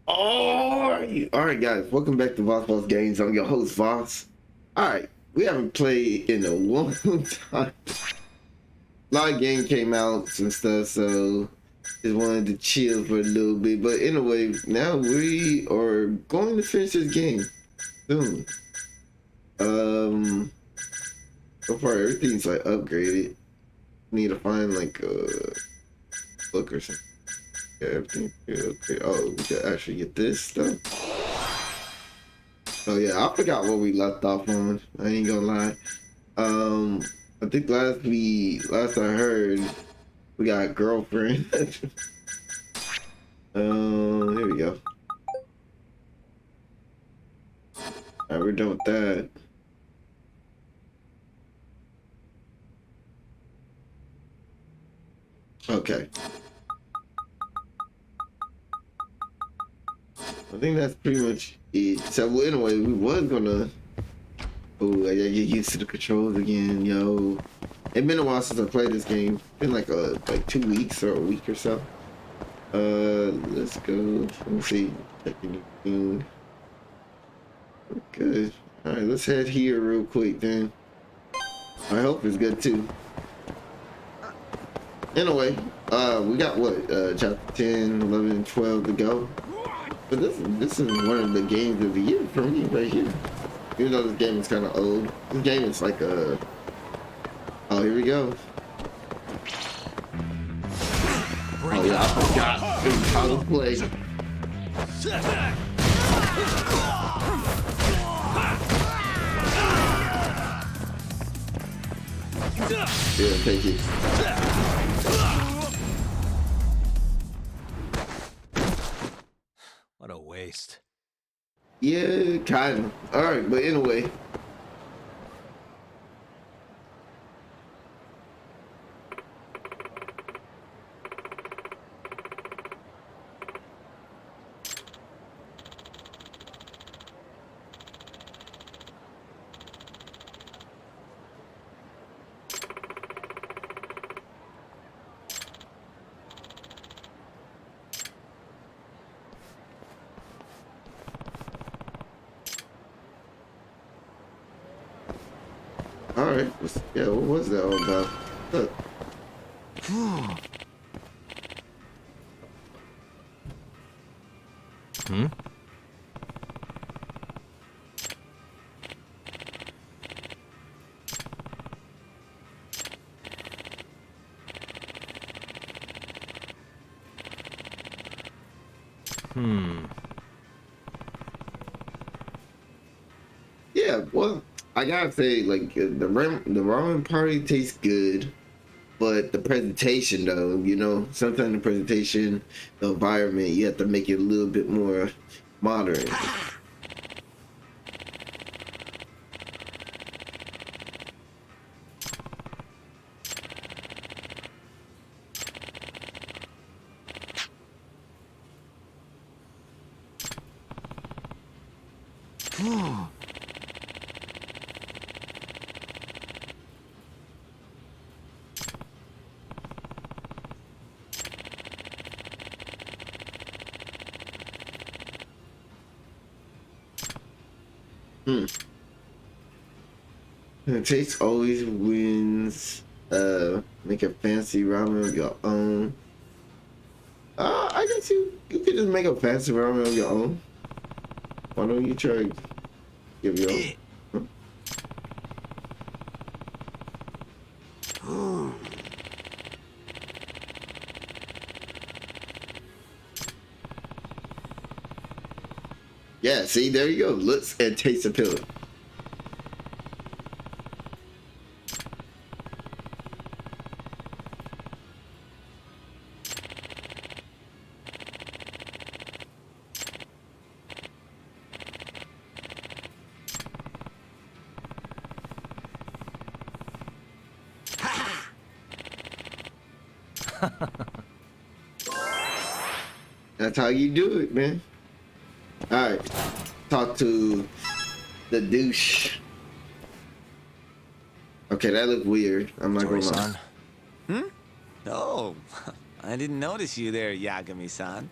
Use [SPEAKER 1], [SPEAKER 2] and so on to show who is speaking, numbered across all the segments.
[SPEAKER 1] All right, guys. Welcome back to Voss Games. I'm your host, Voss. All right, we haven't played in a long time. A lot of game came out and stuff, so just wanted to chill for a little bit. But anyway, now we are going to finish this game soon. So far everything's like upgraded. Need to find like a book or something. Yeah, everything okay. Oh, we can actually get this stuff. Oh yeah, I forgot what we left off on. I ain't gonna lie. I think last I heard, we got a girlfriend. Here we go. Alright, we're done with that. Okay. I think that's pretty much it. So anyway, we was gonna. Oh, I gotta get used to the controls again, yo. It's been a while since I played this game. It's been like 2 weeks or a week or so. Let's go. Let me see. Checking. Good. All right, let's head here real quick then. I hope it's good too. Anyway, we got what? Chapter 10, 11, and 12 to go. But this is one of the games of the year for me right here. Even though this game is kind of old, this game is like a. Oh, here we go. Oh yeah, I forgot how to play. Yeah, take it.
[SPEAKER 2] What a waste.
[SPEAKER 1] Yeah, kind of. All right, but anyway. All right, yeah, what was that all about? Look. Yeah, well, I gotta say, like the ramen party tastes good, but the presentation, though, you know, sometimes the presentation, the environment, you have to make it a little bit more modern. Taste always wins. Make a fancy ramen of your own. I guess you could just make a fancy ramen of your own. Why don't you try to give your own? Yeah, see, there you go. Looks and taste appealing. That's how you do it, man. All right, talk to the douche. Okay, that looked weird. I'm not gonna lie.
[SPEAKER 3] Hmm? Oh, I didn't notice you there, Yagami-san.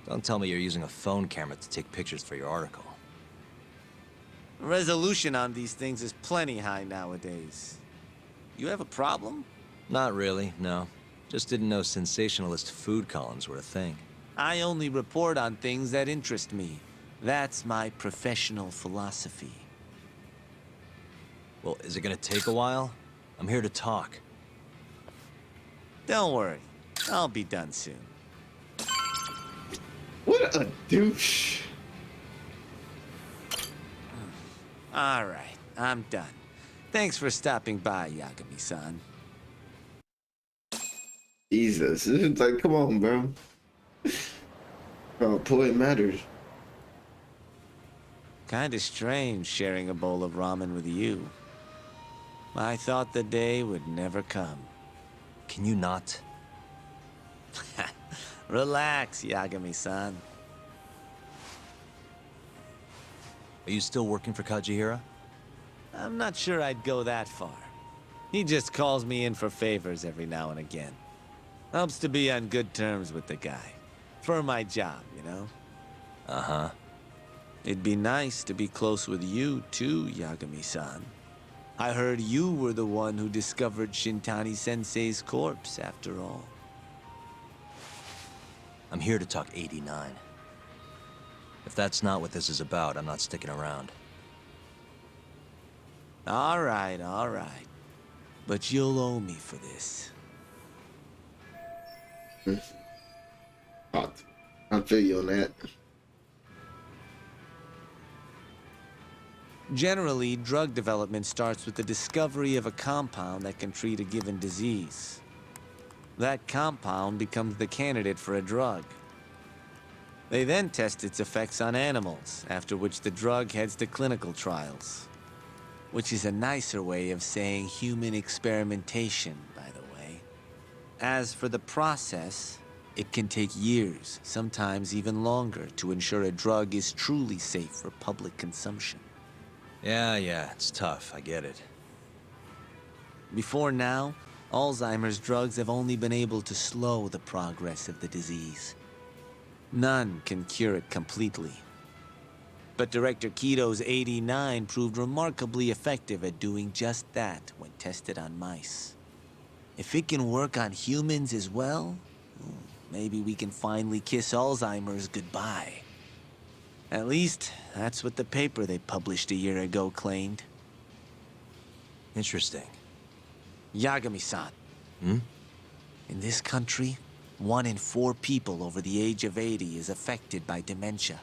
[SPEAKER 2] Don't tell me you're using a phone camera to take pictures for your article.
[SPEAKER 3] Resolution on these things is plenty high nowadays. You have a problem?
[SPEAKER 2] Not really, no. Just didn't know sensationalist food columns were a thing.
[SPEAKER 3] I only report on things that interest me. That's my professional philosophy.
[SPEAKER 2] Well, is it gonna take a while? I'm here to talk.
[SPEAKER 3] Don't worry, I'll be done soon.
[SPEAKER 1] What a douche.
[SPEAKER 3] All right, I'm done. Thanks for stopping by, Yagami-san.
[SPEAKER 1] Jesus, it's like, come on, bro. Oh, point matters.
[SPEAKER 3] Kinda strange sharing a bowl of ramen with you. I thought the day would never come.
[SPEAKER 2] Can you not?
[SPEAKER 3] Relax, Yagami-san.
[SPEAKER 2] Are you still working for Kajihira?
[SPEAKER 3] I'm not sure I'd go that far. He just calls me in for favors every now and again. Helps to be on good terms with the guy. For my job, you know?
[SPEAKER 2] Uh-huh.
[SPEAKER 3] It'd be nice to be close with you, too, Yagami-san. I heard you were the one who discovered Shintani-sensei's corpse, after all.
[SPEAKER 2] I'm here to talk 89. If that's not what this is about, I'm not sticking around.
[SPEAKER 3] All right, all right. But you'll owe me for this.
[SPEAKER 1] I feel you on that.
[SPEAKER 3] Generally, drug development starts with the discovery of a compound that can treat a given disease. That compound becomes the candidate for a drug. They then test its effects on animals, after which the drug heads to clinical trials. Which is a nicer way of saying human experimentation, by the way. As for the process, it can take years, sometimes even longer, to ensure a drug is truly safe for public consumption.
[SPEAKER 2] Yeah, it's tough, I get it.
[SPEAKER 3] Before now, Alzheimer's drugs have only been able to slow the progress of the disease. None can cure it completely. But Director Kito's 89 proved remarkably effective at doing just that when tested on mice. If it can work on humans as well, maybe we can finally kiss Alzheimer's goodbye. At least, that's what the paper they published a year ago claimed.
[SPEAKER 2] Interesting.
[SPEAKER 3] Yagami-san.
[SPEAKER 2] Hmm?
[SPEAKER 3] In this country, 1 in 4 people over the age of 80 is affected by dementia.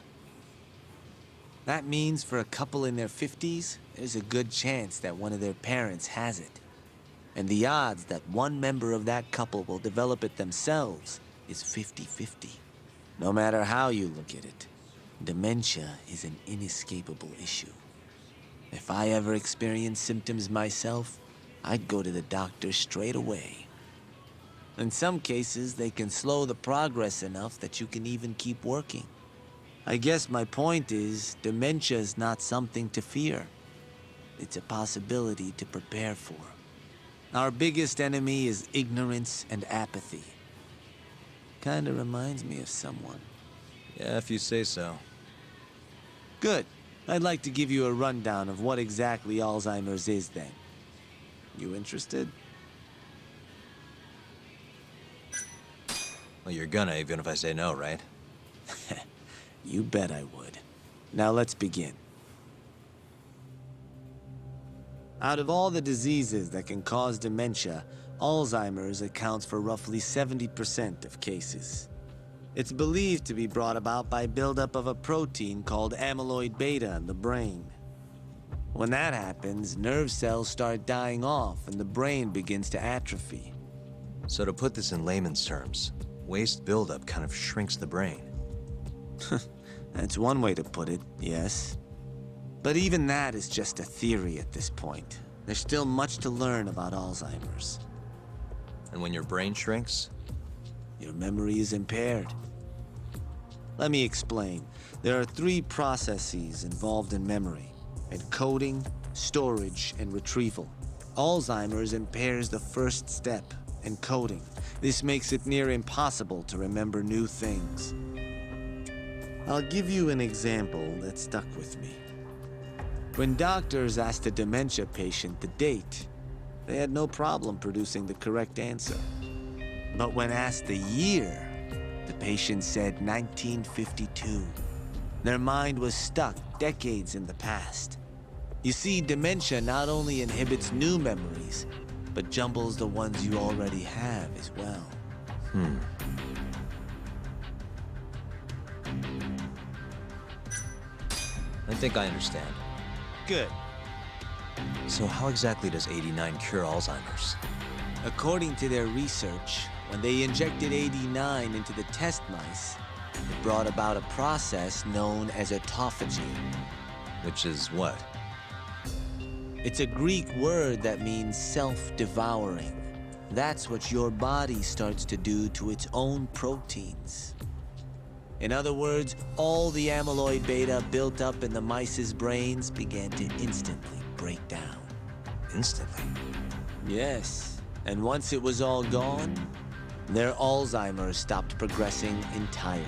[SPEAKER 3] That means for a couple in their 50s, there's a good chance that one of their parents has it. And the odds that one member of that couple will develop it themselves is 50-50. No matter how you look at it, dementia is an inescapable issue. If I ever experience symptoms myself, I'd go to the doctor straight away. In some cases, they can slow the progress enough that you can even keep working. I guess my point is, dementia is not something to fear. It's a possibility to prepare for. Our biggest enemy is ignorance and apathy. Kinda reminds me of someone.
[SPEAKER 2] Yeah, if you say so.
[SPEAKER 3] Good. I'd like to give you a rundown of what exactly Alzheimer's is then. You interested?
[SPEAKER 2] Well, you're gonna, even if I say no, right?
[SPEAKER 3] You bet I would. Now let's begin. Out of all the diseases that can cause dementia, Alzheimer's accounts for roughly 70% of cases. It's believed to be brought about by buildup of a protein called amyloid beta in the brain. When that happens, nerve cells start dying off and the brain begins to atrophy.
[SPEAKER 2] So to put this in layman's terms, waste buildup kind of shrinks the brain.
[SPEAKER 3] That's one way to put it, yes. But even that is just a theory at this point. There's still much to learn about Alzheimer's.
[SPEAKER 2] And when your brain shrinks?
[SPEAKER 3] Your memory is impaired. Let me explain. There are 3 processes involved in memory: encoding, storage, and retrieval. Alzheimer's impairs the first step, encoding. This makes it near impossible to remember new things. I'll give you an example that stuck with me. When doctors asked a dementia patient the date, they had no problem producing the correct answer. But when asked the year, the patient said 1952. Their mind was stuck decades in the past. You see, dementia not only inhibits new memories, but jumbles the ones you already have as well.
[SPEAKER 2] I think I understand.
[SPEAKER 3] Good.
[SPEAKER 2] So how exactly does 89 cure Alzheimer's?
[SPEAKER 3] According to their research, when they injected 89 into the test mice, it brought about a process known as autophagy.
[SPEAKER 2] Which is what?
[SPEAKER 3] It's a Greek word that means self-devouring. That's what your body starts to do to its own proteins. In other words, all the amyloid beta built up in the mice's brains began to instantly break down.
[SPEAKER 2] Instantly?
[SPEAKER 3] Yes, and once it was all gone, their Alzheimer's stopped progressing entirely.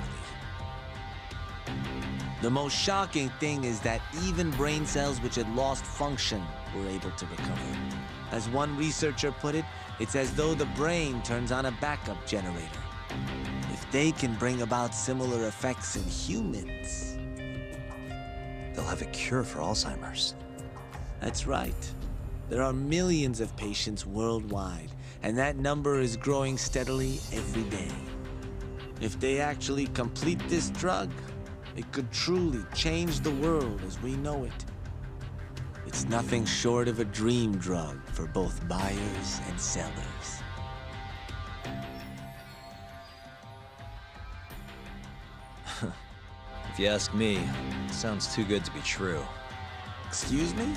[SPEAKER 3] The most shocking thing is that even brain cells which had lost function were able to recover. As one researcher put it, it's as though the brain turns on a backup generator. If they can bring about similar effects in humans...
[SPEAKER 2] They'll have a cure for Alzheimer's.
[SPEAKER 3] That's right. There are millions of patients worldwide, and that number is growing steadily every day. If they actually complete this drug, it could truly change the world as we know it. It's nothing short of a dream drug for both buyers and sellers.
[SPEAKER 2] If you ask me, it sounds too good to be true.
[SPEAKER 3] Excuse me?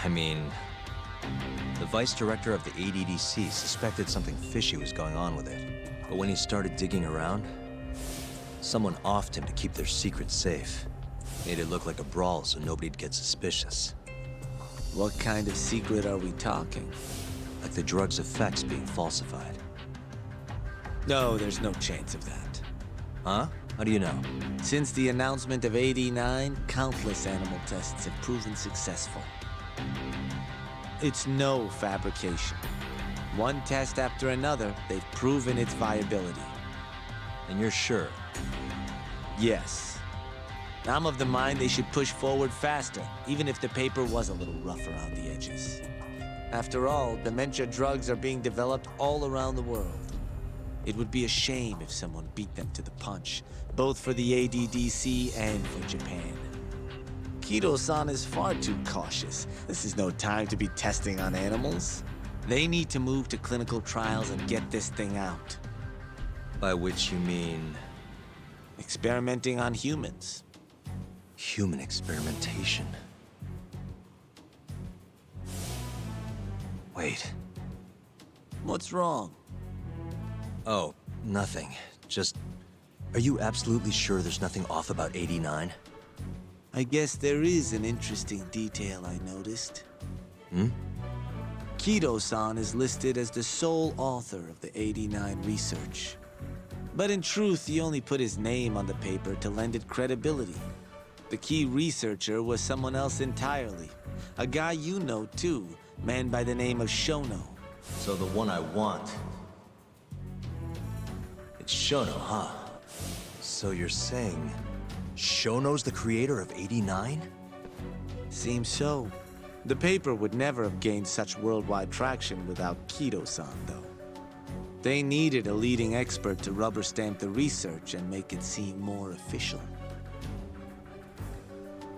[SPEAKER 2] I mean, the vice director of the ADDC suspected something fishy was going on with it. But when he started digging around, someone offed him to keep their secret safe. Made it look like a brawl so nobody'd get suspicious.
[SPEAKER 3] What kind of secret are we talking?
[SPEAKER 2] Like the drug's effects being falsified.
[SPEAKER 3] No, there's no chance of that.
[SPEAKER 2] Huh? How do you know?
[SPEAKER 3] Since the announcement of 89, countless animal tests have proven successful. It's no fabrication. One test after another, they've proven its viability.
[SPEAKER 2] And you're sure?
[SPEAKER 3] Yes. I'm of the mind they should push forward faster, even if the paper was a little rough around the edges. After all, dementia drugs are being developed all around the world. It would be a shame if someone beat them to the punch, both for the ADDC and for Japan. Kido-san is far too cautious. This is no time to be testing on animals. They need to move to clinical trials and get this thing out.
[SPEAKER 2] By which you mean...
[SPEAKER 3] Experimenting on humans.
[SPEAKER 2] human experimentation. Wait.
[SPEAKER 3] What's wrong?
[SPEAKER 2] Oh, nothing. Just... Are you absolutely sure there's nothing off about 89?
[SPEAKER 3] I guess there is an interesting detail I noticed. Kido-san is listed as the sole author of the 89 research. But in truth, he only put his name on the paper to lend it credibility. The key researcher was someone else entirely. A guy you know, too, man by the name of Shono.
[SPEAKER 2] So the one I want... It's Shono, huh? So you're saying... Shono's the creator of 89?
[SPEAKER 3] Seems so. The paper would never have gained such worldwide traction without Kido-san, though. They needed a leading expert to rubber stamp the research and make it seem more official.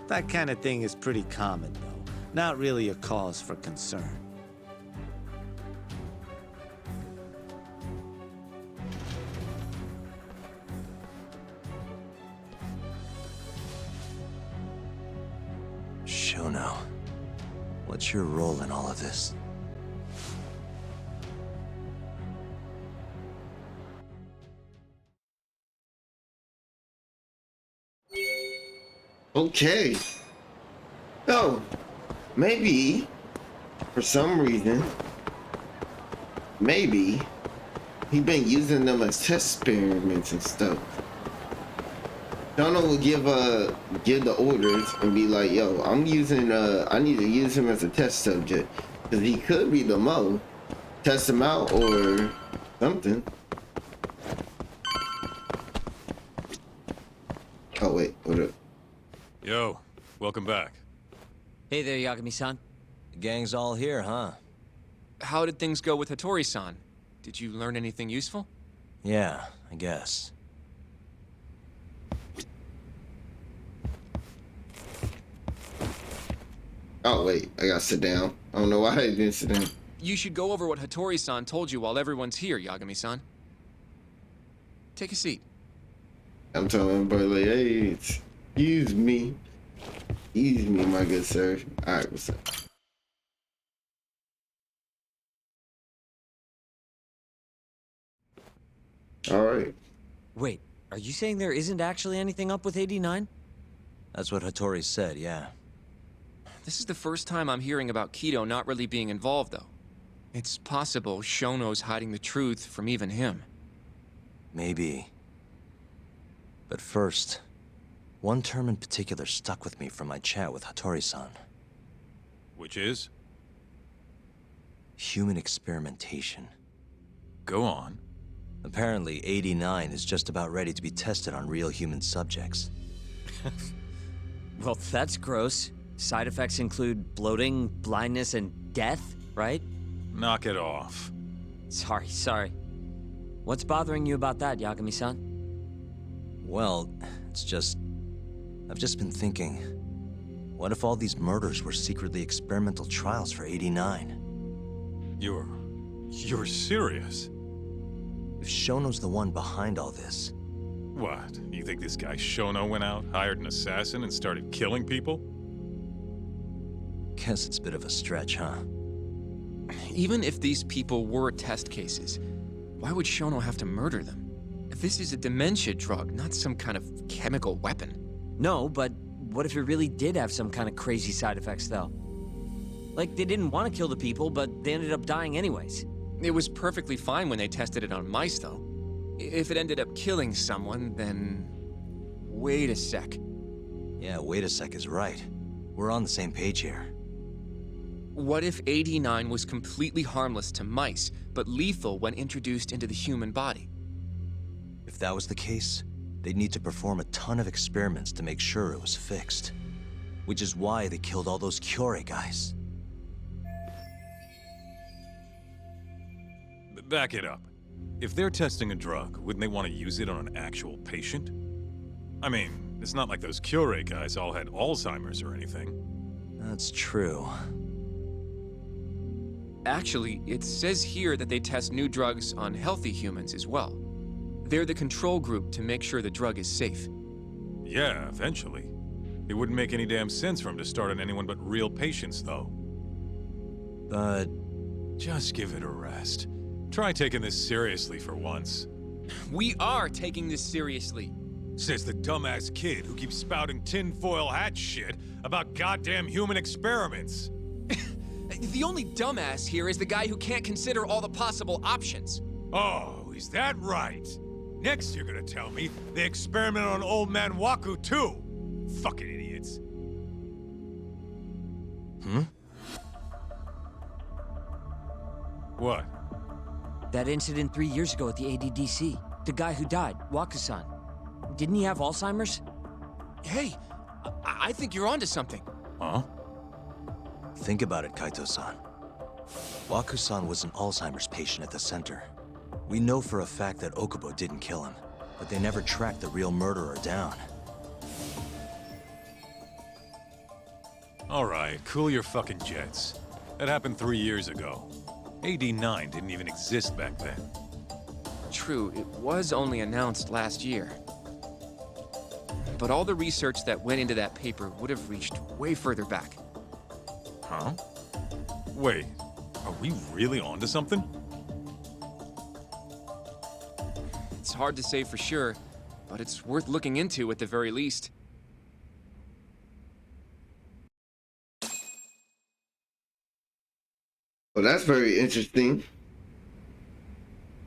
[SPEAKER 3] That kind of thing is pretty common, though. Not really a cause for concern.
[SPEAKER 2] Shono, what's your role in all of this?
[SPEAKER 1] Okay. So, maybe, for some reason, maybe, he been using them as test experiments and stuff. Shono will give the orders and be like, yo, I'm using I need to use him as a test subject. Cause he could be the mo. Test him out or something. Oh wait, what up?
[SPEAKER 4] Yo, welcome back.
[SPEAKER 5] Hey there, Yagami-san.
[SPEAKER 2] The gang's all here, huh?
[SPEAKER 6] How did things go with Hattori-san? Did you learn anything useful?
[SPEAKER 2] Yeah, I guess.
[SPEAKER 1] Oh wait, I gotta sit down. I don't know why I didn't sit down.
[SPEAKER 6] You should go over what Hattori-san told you while everyone's here, Yagami-san. Take a seat.
[SPEAKER 1] I'm telling everybody like, hey, excuse me. Excuse me, my good sir. Alright, what's up? Alright.
[SPEAKER 5] Wait, are you saying there isn't actually anything up with 89?
[SPEAKER 2] That's what Hattori said, yeah.
[SPEAKER 6] This is the first time I'm hearing about Kido not really being involved, though. It's possible Shono's hiding the truth from even him.
[SPEAKER 2] Maybe. But first, one term in particular stuck with me from my chat with Hattori-san.
[SPEAKER 4] Which is?
[SPEAKER 2] Human experimentation.
[SPEAKER 4] Go on.
[SPEAKER 2] Apparently, 89 is just about ready to be tested on real human subjects.
[SPEAKER 5] Well, that's gross. Side effects include bloating, blindness, and death, right?
[SPEAKER 4] Knock it off.
[SPEAKER 5] Sorry. What's bothering you about that, Yagami-san?
[SPEAKER 2] Well, it's just... I've just been thinking... What if all these murders were secretly experimental trials for 89?
[SPEAKER 4] You're serious?
[SPEAKER 2] If Shono's the one behind all this...
[SPEAKER 4] What? You think this guy Shono went out, hired an assassin, and started killing people?
[SPEAKER 2] Guess it's a bit of a stretch, huh?
[SPEAKER 6] Even if these people were test cases, why would Shono have to murder them? This is a dementia drug, not some kind of chemical weapon.
[SPEAKER 5] No, but what if it really did have some kind of crazy side effects, though? Like, they didn't want to kill the people, but they ended up dying anyways.
[SPEAKER 6] It was perfectly fine when they tested it on mice, though. If it ended up killing someone, then... Wait a sec.
[SPEAKER 2] Yeah, wait a sec is right. We're on the same page here.
[SPEAKER 6] What if 89 was completely harmless to mice, but lethal when introduced into the human body?
[SPEAKER 2] If that was the case, they'd need to perform a ton of experiments to make sure it was fixed. Which is why they killed all those Kyorei guys.
[SPEAKER 4] Back it up. If they're testing a drug, wouldn't they want to use it on an actual patient? I mean, it's not like those Kyorei guys all had Alzheimer's or anything.
[SPEAKER 2] That's true.
[SPEAKER 6] Actually, it says here that they test new drugs on healthy humans as well. They're the control group to make sure the drug is safe.
[SPEAKER 4] Yeah, eventually. It wouldn't make any damn sense for him to start on anyone but real patients, though.
[SPEAKER 2] But...
[SPEAKER 4] Just give it a rest. Try taking this seriously for once.
[SPEAKER 6] We are taking this seriously.
[SPEAKER 4] Says the dumbass kid who keeps spouting tinfoil hat shit about goddamn human experiments.
[SPEAKER 6] The only dumbass here is the guy who can't consider all the possible options.
[SPEAKER 4] Oh, is that right? Next you're gonna tell me they experimented on old man Waku too. Fucking idiots. What?
[SPEAKER 5] That incident 3 years ago at the ADDC. The guy who died, Waku-san. Didn't he have Alzheimer's?
[SPEAKER 6] Hey, I think you're onto something.
[SPEAKER 4] Huh?
[SPEAKER 2] think about it, Kaito-san. Waku-san was an Alzheimer's patient at the center. We know for a fact that Okubo didn't kill him, but they never tracked the real murderer down.
[SPEAKER 4] All right, cool your fucking jets. That happened 3 years ago. AD9 didn't even exist back then.
[SPEAKER 6] True, it was only announced last year. But all the research that went into that paper would have reached way further back.
[SPEAKER 4] Huh? Wait, are we really onto something?
[SPEAKER 6] It's hard to say for sure, but it's worth looking into at the very least.
[SPEAKER 1] Well, that's very interesting.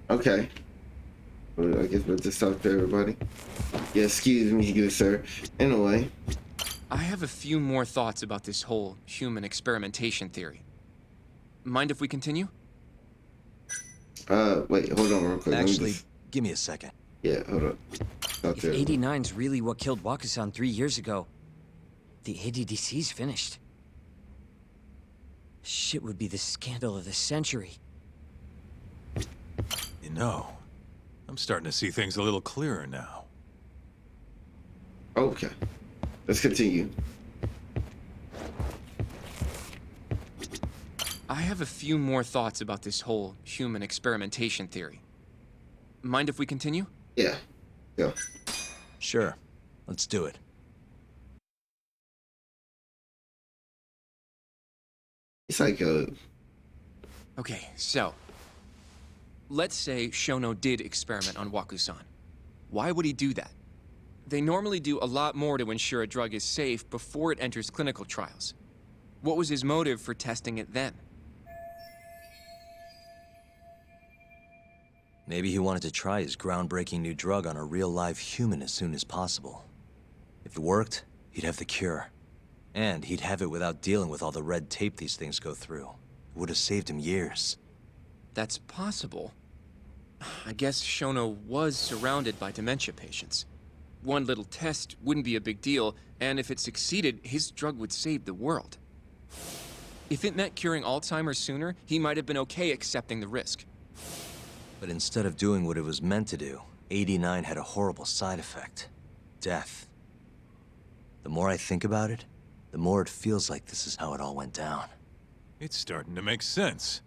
[SPEAKER 1] Okay. But I guess we'll just talk to everybody. Yeah, excuse me, good sir. Anyway.
[SPEAKER 6] I have a few more thoughts about this whole human experimentation theory. Mind if we continue?
[SPEAKER 1] Wait, hold on real quick. Let me
[SPEAKER 2] Actually,
[SPEAKER 1] just-
[SPEAKER 2] give me a second.
[SPEAKER 1] Yeah, hold up. Talk
[SPEAKER 5] If
[SPEAKER 1] to everybody.
[SPEAKER 5] 89's really what killed Wakusan 3 years ago, the ADDC's finished. Shit would be the scandal of the century.
[SPEAKER 4] You know, I'm starting to see things a little clearer now.
[SPEAKER 1] Okay. Let's continue.
[SPEAKER 6] I have a few more thoughts about this whole human experimentation theory. Mind if we continue?
[SPEAKER 1] Yeah. Yeah.
[SPEAKER 2] Sure. Let's do it.
[SPEAKER 1] It's like a...
[SPEAKER 6] Okay, so... let's say Shono did experiment on Wakusan. Why would he do that? They normally do a lot more to ensure a drug is safe before it enters clinical trials. What was his motive for testing it then?
[SPEAKER 2] Maybe he wanted to try his groundbreaking new drug on a real live human as soon as possible. If it worked, he'd have the cure. And he'd have it without dealing with all the red tape these things go through. It would have saved him years.
[SPEAKER 6] That's possible. I guess Shono was surrounded by dementia patients. One little test wouldn't be a big deal, and if it succeeded, his drug would save the world. If it meant curing Alzheimer's sooner, he might have been okay accepting the risk.
[SPEAKER 2] But instead of doing what it was meant to do, 89 had a horrible side effect. Death. The more I think about it, the more it feels like this is how it all went down.
[SPEAKER 4] It's starting to make sense.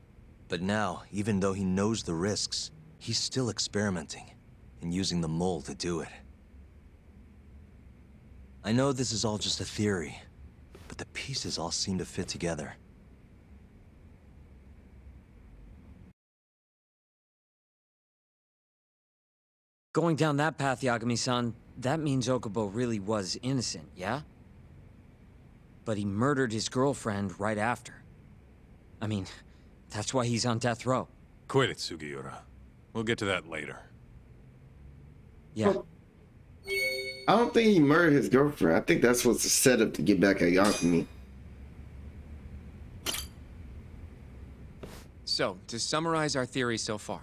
[SPEAKER 2] But now, even though he knows the risks, he's still experimenting and using the mole to do it. I know this is all just a theory, but the pieces all seem to fit together.
[SPEAKER 5] Going down that path, Yagami-san, that means Okubo really was innocent, yeah? But he murdered his girlfriend right after. I mean, that's why he's on death row.
[SPEAKER 4] Quit it, Sugiura. We'll get to that later.
[SPEAKER 5] Yeah.
[SPEAKER 1] I don't think he murdered his girlfriend. I think that's what's a setup to get back at Yakumi.
[SPEAKER 6] So, to summarize our theory so far.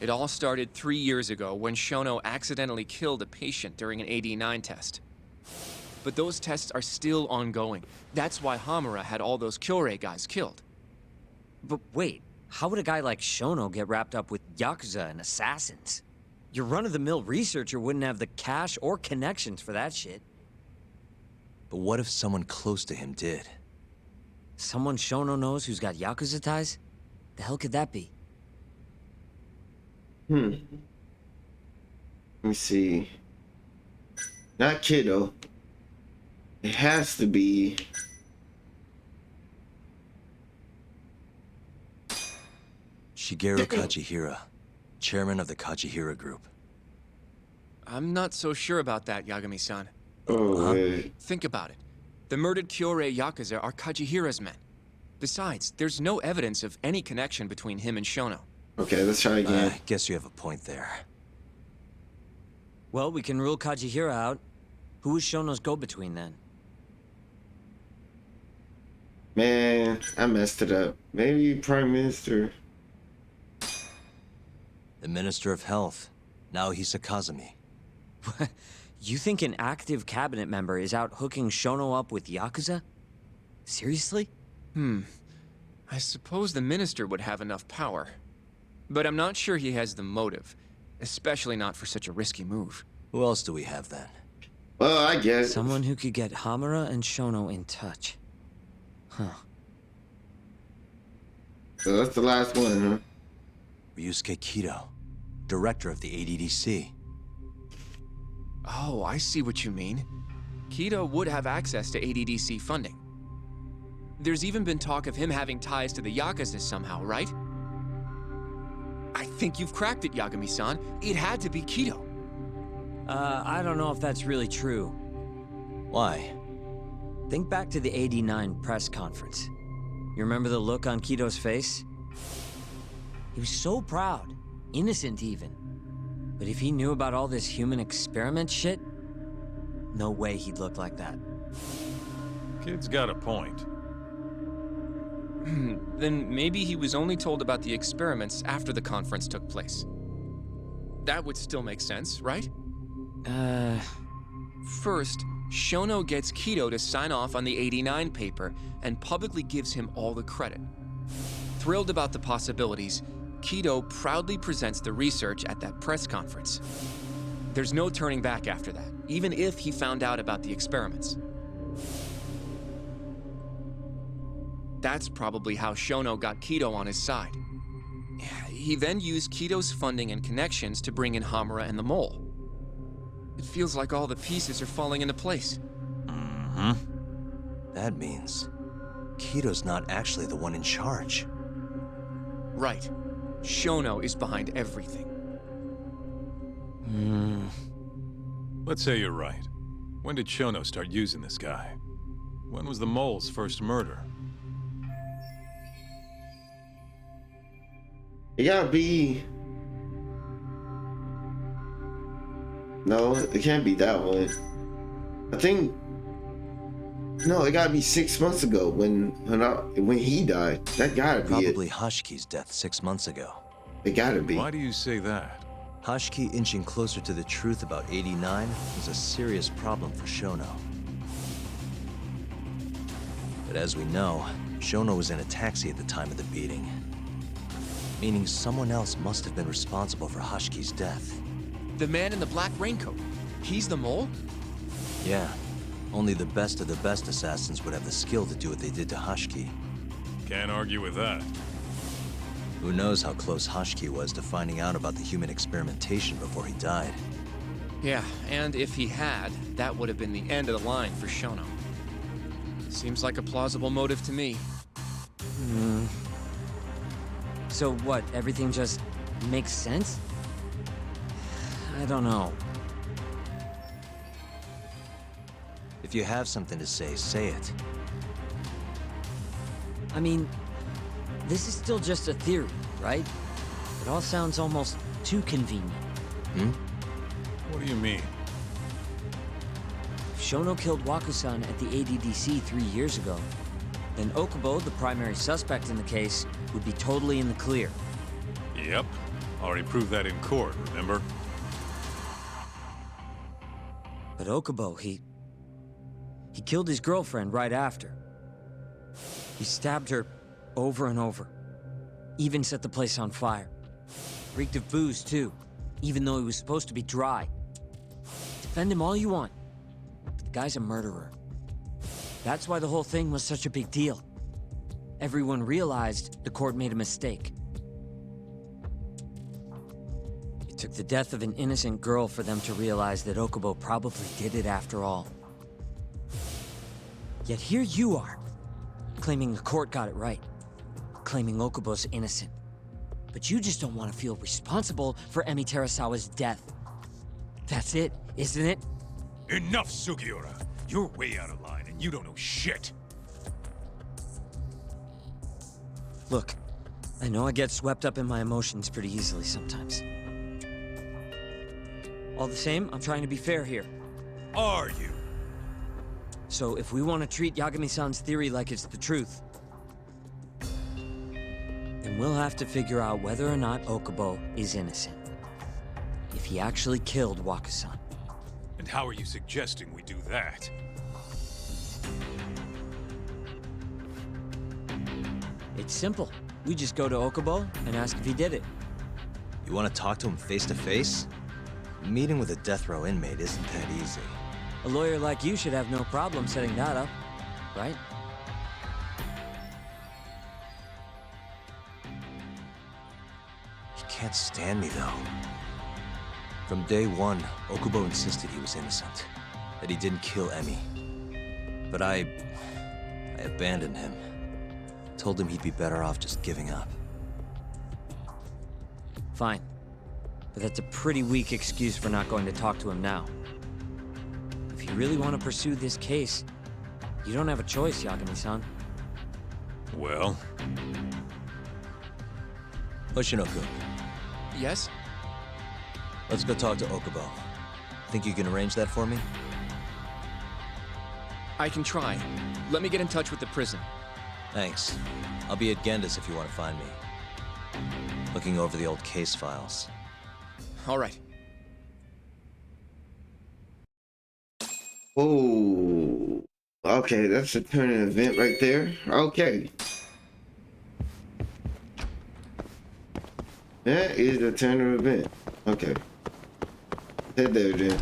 [SPEAKER 6] It all started 3 years ago when Shono accidentally killed a patient during an AD9 test. But those tests are still ongoing. That's why Hamura had all those Kyorei guys killed.
[SPEAKER 5] But wait, how would a guy like Shono get wrapped up with Yakuza and assassins? Your run-of-the-mill researcher wouldn't have the cash or connections for that shit.
[SPEAKER 2] But what if someone close to him did?
[SPEAKER 5] Someone Shono knows who's got Yakuza ties? The hell could that be?
[SPEAKER 1] Let me see. Not Kiddo. It has to be...
[SPEAKER 2] Shigeru Kajihira, chairman of the Kajihira Group.
[SPEAKER 6] I'm not so sure about that, Yagami-san.
[SPEAKER 1] Oh, wait.
[SPEAKER 6] Think about it. The murdered Kyorei Yakuza are Kajihira's men. Besides, there's no evidence of any connection between him and Shono.
[SPEAKER 1] Okay, let's try again.
[SPEAKER 2] I guess you have a point there.
[SPEAKER 5] Well, we can rule Kajihira out. Who was Shono's go-between then?
[SPEAKER 1] Man, I messed it up. Maybe Prime Minister.
[SPEAKER 2] The Minister of Health, Naohisa Kazumi.
[SPEAKER 5] You think an active cabinet member is out hooking Shono up with Yakuza? Seriously?
[SPEAKER 6] I suppose the minister would have enough power. But I'm not sure he has the motive. Especially not for such a risky move.
[SPEAKER 2] Who else do we have then?
[SPEAKER 1] Well, I guess.
[SPEAKER 5] Someone who could get Hamura and Shono in touch. Huh.
[SPEAKER 1] So that's the last one, huh?
[SPEAKER 2] Ryusuke Kido, director of the ADDC.
[SPEAKER 6] Oh, I see what you mean. Kido would have access to ADDC funding. There's even been talk of him having ties to the Yakuza somehow, right? I think you've cracked it, Yagami-san. It had to be Kido.
[SPEAKER 5] I don't know if that's really true.
[SPEAKER 2] Why?
[SPEAKER 5] Think back to the 89 press conference. You remember the look on Kido's face? He was so proud, innocent even. But if he knew about all this human experiment shit, no way he'd look like that.
[SPEAKER 4] Kid's got a point.
[SPEAKER 6] Then maybe he was only told about the experiments after the conference took place. That would still make sense, right? First, Shono gets Kido to sign off on the 89 paper and publicly gives him all the credit. Thrilled about the possibilities, Kido proudly presents the research at that press conference. There's no turning back after that, even if he found out about the experiments. That's probably how Shono got Kido on his side. He then used Kido's funding and connections to bring in Hamura and the Mole. It feels like all the pieces are falling into place.
[SPEAKER 2] Mm-hmm. That means Kido's not actually the one in charge.
[SPEAKER 6] Right. Shono is behind everything.
[SPEAKER 4] Let's say you're right. When did Shono start using this guy? When was the Mole's first murder?
[SPEAKER 1] It gotta be. No, it can't be that one. I think. No, it gotta be 6 months ago when he died. That gotta be
[SPEAKER 2] Probably
[SPEAKER 1] it.
[SPEAKER 2] Hashki's death 6 months ago.
[SPEAKER 1] It gotta be.
[SPEAKER 4] Why do you say that?
[SPEAKER 2] Hashki inching closer to the truth about 89 was a serious problem for Shono. But as we know, Shono was in a taxi at the time of the beating. Meaning someone else must have been responsible for Hashki's death.
[SPEAKER 6] The man in the black raincoat. He's the Mole?
[SPEAKER 2] Yeah, only the best of the best assassins would have the skill to do what they did to Hashki.
[SPEAKER 4] Can't argue with that.
[SPEAKER 2] Who knows how close Hashki was to finding out about the human experimentation before he died.
[SPEAKER 6] Yeah, and if he had, that would have been the end of the line for Shono. Seems like a plausible motive to me.
[SPEAKER 5] So what, everything just makes sense? I don't know.
[SPEAKER 2] If you have something to say it.
[SPEAKER 5] I mean, this is still just a theory, right? It all sounds almost too convenient.
[SPEAKER 4] What do you mean?
[SPEAKER 5] If Shono killed Waku-san at the ADDC 3 years ago, then Okubo, the primary suspect in the case, would be totally in the clear.
[SPEAKER 4] Yep. Already proved that in court, remember?
[SPEAKER 5] But Okubo, he killed his girlfriend right after. He stabbed her over and over. Even set the place on fire. Reeked of booze, too, even though he was supposed to be dry. Defend him all you want, but the guy's a murderer. That's why the whole thing was such a big deal. Everyone realized the court made a mistake. It took the death of an innocent girl for them to realize that Okubo probably did it after all. Yet here you are, claiming the court got it right, claiming Okubo's innocent. But you just don't want to feel responsible for Emi Terasawa's death. That's it, isn't it?
[SPEAKER 4] Enough, Sugiura! You're way out of line, and you don't know shit!
[SPEAKER 5] Look, I know I get swept up in my emotions pretty easily sometimes. All the same, I'm trying to be fair here.
[SPEAKER 4] Are you?
[SPEAKER 5] So if we want to treat Yagami-san's theory like it's the truth, then we'll have to figure out whether or not Okubo is innocent. If he actually killed Waku-san.
[SPEAKER 4] And how are you suggesting we do that?
[SPEAKER 5] It's simple. We just go to Okubo and ask if he did it.
[SPEAKER 2] You want to talk to him face to face? Meeting with a death row inmate isn't that easy.
[SPEAKER 5] A lawyer like you should have no problem setting that up, right?
[SPEAKER 2] He can't stand me, though. From day one, Okubo insisted he was innocent, that he didn't kill Emi. But I abandoned him. Told him he'd be better off just giving up.
[SPEAKER 5] Fine. But that's a pretty weak excuse for not going to talk to him now. If you really want to pursue this case, you don't have a choice, Yagami-san.
[SPEAKER 4] Well?
[SPEAKER 2] Hoshino-kun,
[SPEAKER 6] Yes?
[SPEAKER 2] Let's go talk to Okubo. Think you can arrange that for me?
[SPEAKER 6] I can try. Let me get in touch with the prison.
[SPEAKER 2] Thanks. I'll be at Genda's if you want to find me. Looking over the old case files.
[SPEAKER 6] All right.
[SPEAKER 1] Oh, okay, that's a turning event right there. Okay. That is a turning event. Okay. Head there, then.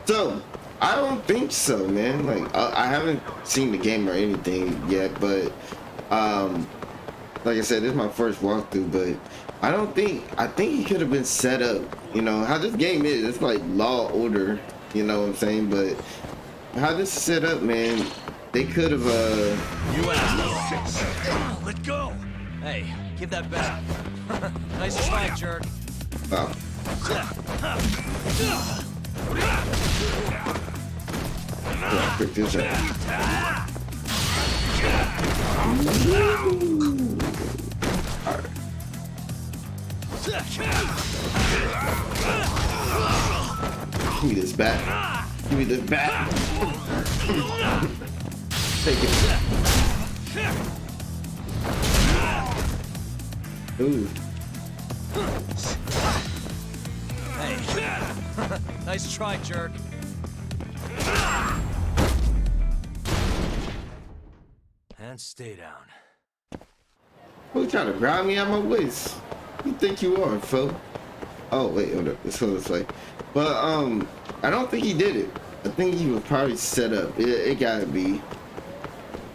[SPEAKER 1] So, I don't think so, man. Like, I haven't seen the game or anything yet, but, like I said, this is my first walkthrough, but I think he could have been set up, you know, how this game is, it's like Law Order, you know what I'm saying, but how this is set up, man, they could have,
[SPEAKER 2] You asked. Let go. Hey, give that back. Nice try, jerk.
[SPEAKER 1] oh. Yeah, pick this up. Give me this bat. Give me this bat. Take it. Ooh.
[SPEAKER 2] Hey. Nice try, jerk. And stay down.
[SPEAKER 1] Who's trying to grab me out my waist? Who you think you are, fo? Oh wait, hold up. Let's go this way. But I don't think he did it. I think he was probably set up. It gotta be.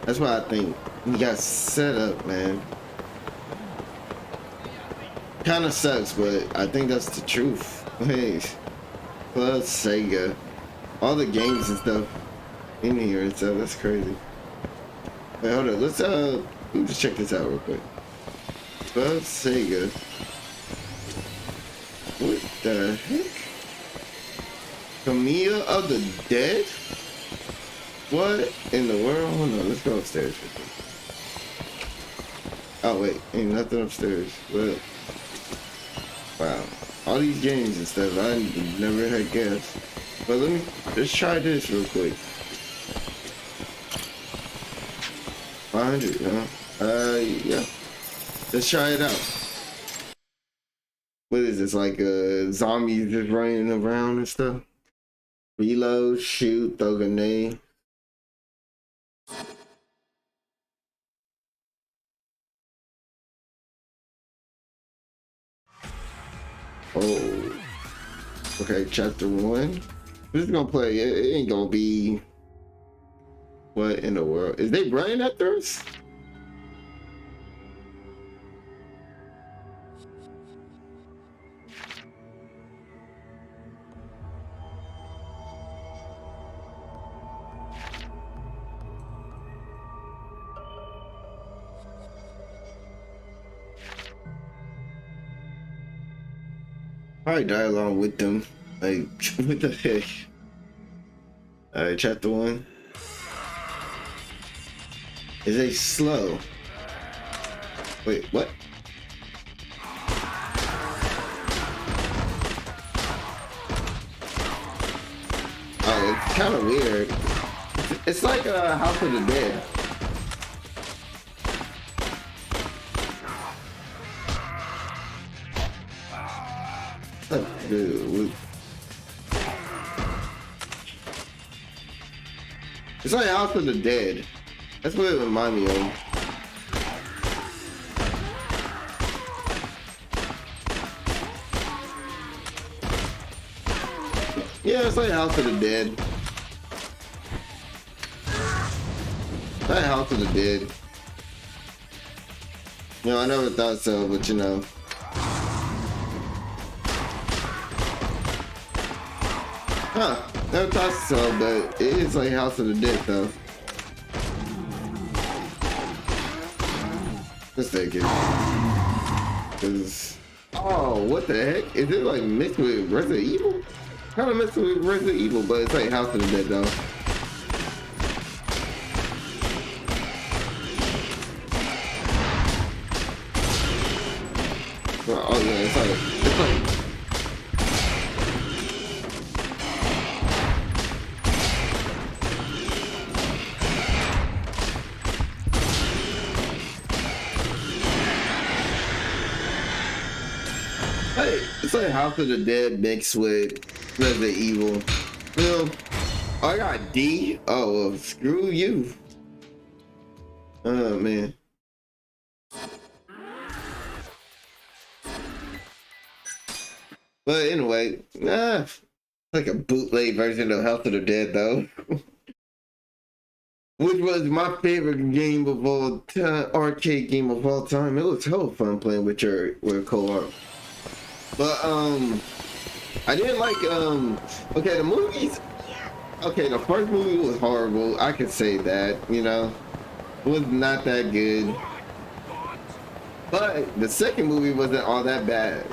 [SPEAKER 1] That's what I think. He got set up, man. Kind of sucks, but I think that's the truth. Hey, plus Sega, all the games and stuff in here and stuff. That's crazy. Wait, hold up. Let's just check this out real quick. Plus Sega. What the heck? Camilla of the Dead? What in the world? Hold on, let's go upstairs. Oh wait, ain't nothing upstairs. But wow, all these games and stuff I never had guessed. But let's try this real quick. 500, huh? Yeah. Let's try it out. What is this, like zombies just running around and stuff? Reload, shoot, throw grenade. Oh. Okay, chapter 1. This is gonna play, it ain't gonna be... What in the world? Is they running after us? Probably die along with them. Like, what the heck? Alright, chapter 1. Is they slow? Wait, what? Oh, it's kind of weird. It's like House of the Dead. Dude, it's like House of the Dead. That's what it reminds me of. Yeah, it's like House of the Dead. It's like House of the Dead. You know, I never thought so, but you know. Huh, never thought so, but it is like House of the Dead though. Let's take it. Cause, oh, what the heck? Is it like mixed with Resident Evil? Kind of mixed with Resident Evil, but it's like House of the Dead though. it's like it's like House of the Dead mixed with Resident Evil. You know, I got D. Oh, well, screw you. Oh man. But anyway, like a bootleg version of House of the Dead though. Which was my favorite game of all time, arcade game of all time. It was hella fun playing with co-op. But I didn't like okay, the movies. Okay, the first movie was horrible. I could say that, you know, it was not that good. But the second movie wasn't all that bad.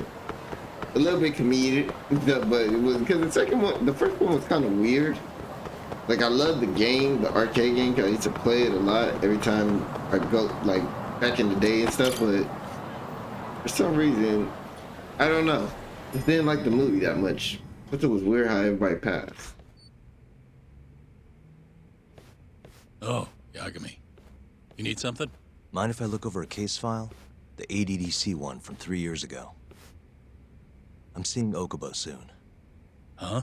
[SPEAKER 1] A little bit comedic, but it was because the first one was kind of weird. Like I loved the game, the arcade game, because I used to play it a lot every time I go, like back in the day and stuff. But for some reason, I don't know, just didn't like the movie that much. But it was weird how everybody passed.
[SPEAKER 7] Oh, Yagami. You need something?
[SPEAKER 2] Mind if I look over a case file? The ADDC one from 3 years ago. I'm seeing Okubo soon.
[SPEAKER 7] Huh?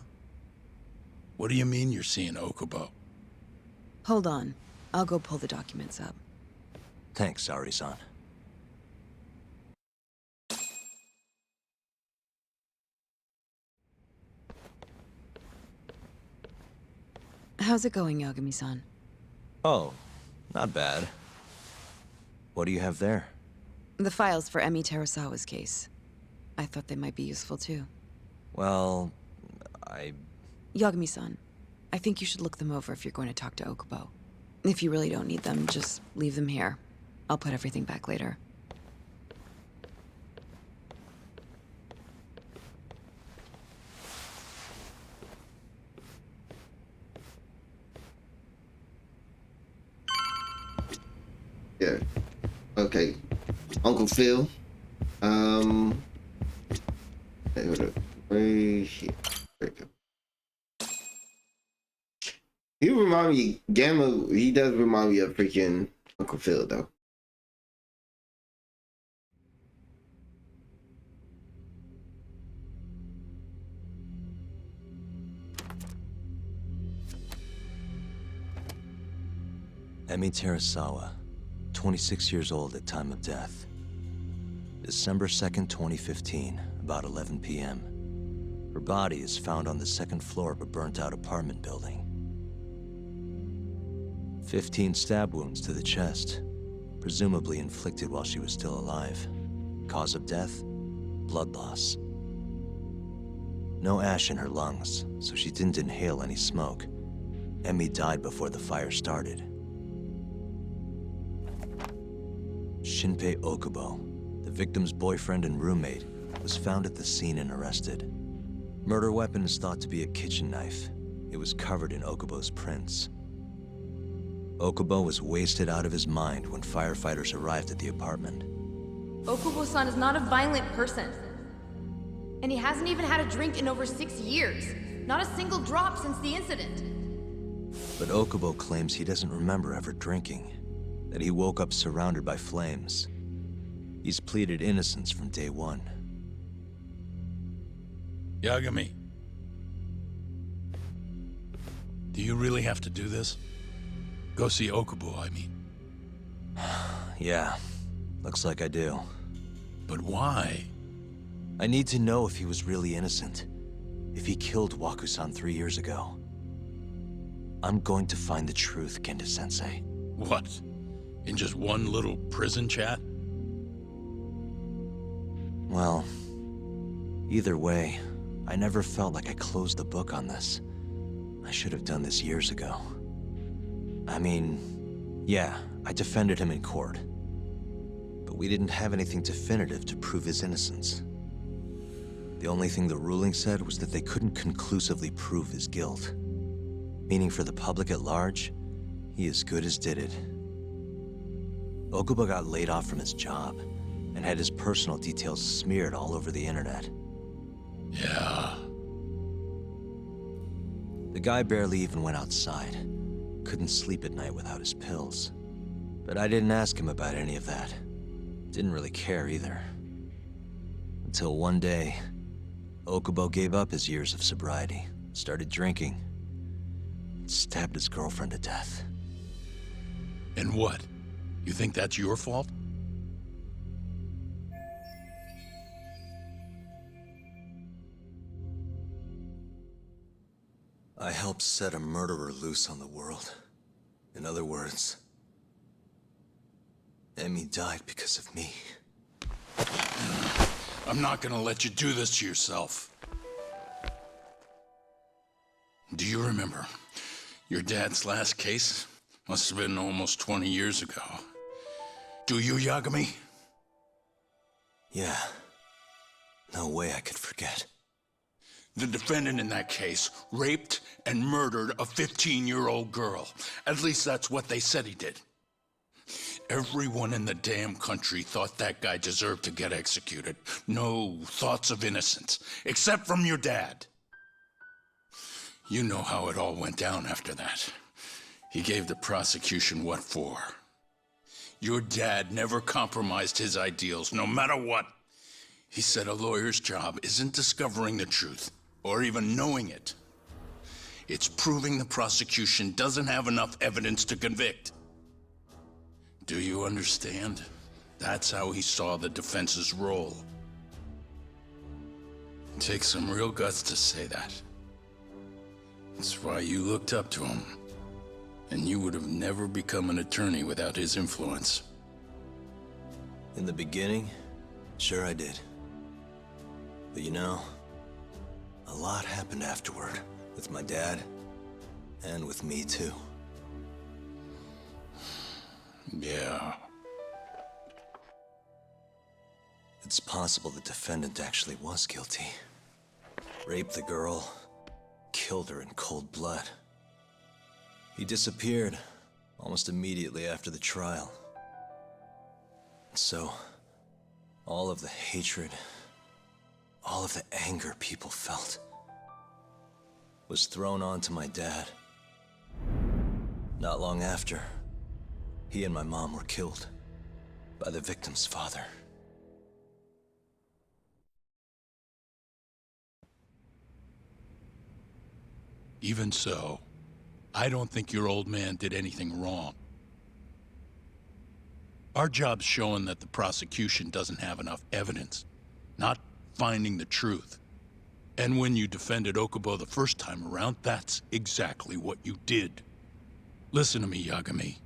[SPEAKER 7] What do you mean you're seeing Okubo?
[SPEAKER 8] Hold on. I'll go pull the documents up.
[SPEAKER 2] Thanks, Ari-san.
[SPEAKER 8] How's it going, Yagami-san?
[SPEAKER 2] Oh, not bad. What do you have there?
[SPEAKER 8] The files for Emi Terasawa's case. I thought they might be useful too.
[SPEAKER 2] Well,
[SPEAKER 8] Yagami-san, I think you should look them over if you're going to talk to Okubo. If you really don't need them, just leave them here. I'll put everything back later.
[SPEAKER 1] Yeah. Okay. Uncle Phil. Right here. There you go. He remind me, Gamma, he does remind me of freaking Uncle Phil though.
[SPEAKER 2] Emi Terasawa, 26 years old at time of death. December 2nd, 2015, about 11 p.m. Her body is found on the second floor of a burnt-out apartment building. 15 stab wounds to the chest, presumably inflicted while she was still alive. Cause of death? Blood loss. No ash in her lungs, so she didn't inhale any smoke. Emi died before the fire started. Shinpei Okubo, the victim's boyfriend and roommate, was found at the scene and arrested. Murder weapon is thought to be a kitchen knife. It was covered in Okubo's prints. Okubo was wasted out of his mind when firefighters arrived at the apartment.
[SPEAKER 9] Okubo-san is not a violent person. And he hasn't even had a drink in over 6 years. Not a single drop since the incident.
[SPEAKER 2] But Okubo claims he doesn't remember ever drinking, that he woke up surrounded by flames. He's pleaded innocence from day one.
[SPEAKER 7] Yagami. Do you really have to do this? Go see Okubo, I mean.
[SPEAKER 2] Yeah, looks like I do.
[SPEAKER 7] But why?
[SPEAKER 2] I need to know if he was really innocent. If he killed Waku-san 3 years ago. I'm going to find the truth, Kenta-sensei.
[SPEAKER 7] What? In just one little prison chat?
[SPEAKER 2] Well, either way, I never felt like I closed the book on this. I should have done this years ago. I mean, yeah, I defended him in court. But we didn't have anything definitive to prove his innocence. The only thing the ruling said was that they couldn't conclusively prove his guilt. Meaning for the public at large, he as good as did it. Okubo got laid off from his job. and had his personal details smeared all over the internet.
[SPEAKER 7] Yeah.
[SPEAKER 2] The guy barely even went outside. Couldn't sleep at night without his pills. But I didn't ask him about any of that. Didn't really care either. Until one day, Okubo gave up his years of sobriety, started drinking, and stabbed his girlfriend to death.
[SPEAKER 7] And what? You think that's your fault?
[SPEAKER 2] I helped set a murderer loose on the world. In other words, Emmy died because of me.
[SPEAKER 7] I'm not gonna let you do this to yourself. Do you remember your dad's last case? Must have been almost 20 years ago. Do you, Yagami?
[SPEAKER 2] Yeah. No way I could forget.
[SPEAKER 7] The defendant in that case raped and murdered a 15-year-old girl. At least that's what they said he did. Everyone in the damn country thought that guy deserved to get executed. No thoughts of innocence, except from your dad. You know how it all went down after that. He gave the prosecution what for. Your dad never compromised his ideals, no matter what. He said a lawyer's job isn't discovering the truth, or even knowing it. It's proving the prosecution doesn't have enough evidence to convict. Do you understand? That's how he saw the defense's role. It takes some real guts to say that. That's why you looked up to him. And you would have never become an attorney without his influence.
[SPEAKER 2] In the beginning, sure I did. But you know, a lot happened afterward, with my dad, and with me too.
[SPEAKER 7] Yeah.
[SPEAKER 2] It's possible the defendant actually was guilty. Raped the girl, killed her in cold blood. He disappeared almost immediately after the trial. So, all of the hatred, all of the anger people felt was thrown onto my dad. Not long after, he and my mom were killed by the victim's father.
[SPEAKER 7] Even so, I don't think your old man did anything wrong. Our job's showing that the prosecution doesn't have enough evidence, not finding the truth. And when you defended Okubo the first time around, that's exactly what you did. Listen to me, Yagami.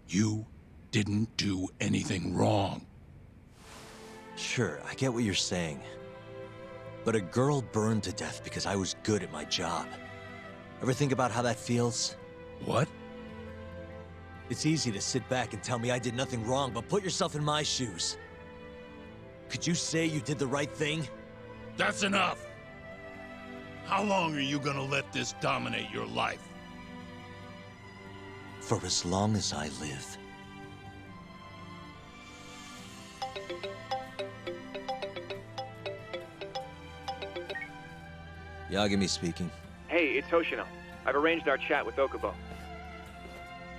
[SPEAKER 7] You didn't do anything wrong.
[SPEAKER 2] Sure, I get what you're saying. But a girl burned to death because I was good at my job. Ever think about how that feels?
[SPEAKER 7] What?
[SPEAKER 2] It's easy to sit back and tell me I did nothing wrong, but put yourself in my shoes. Could you say you did the right thing?
[SPEAKER 7] That's enough! How long are you gonna let this dominate your life?
[SPEAKER 2] For as long as I live. Yagami speaking.
[SPEAKER 10] Hey, it's Hoshino. I've arranged our chat with Okubo.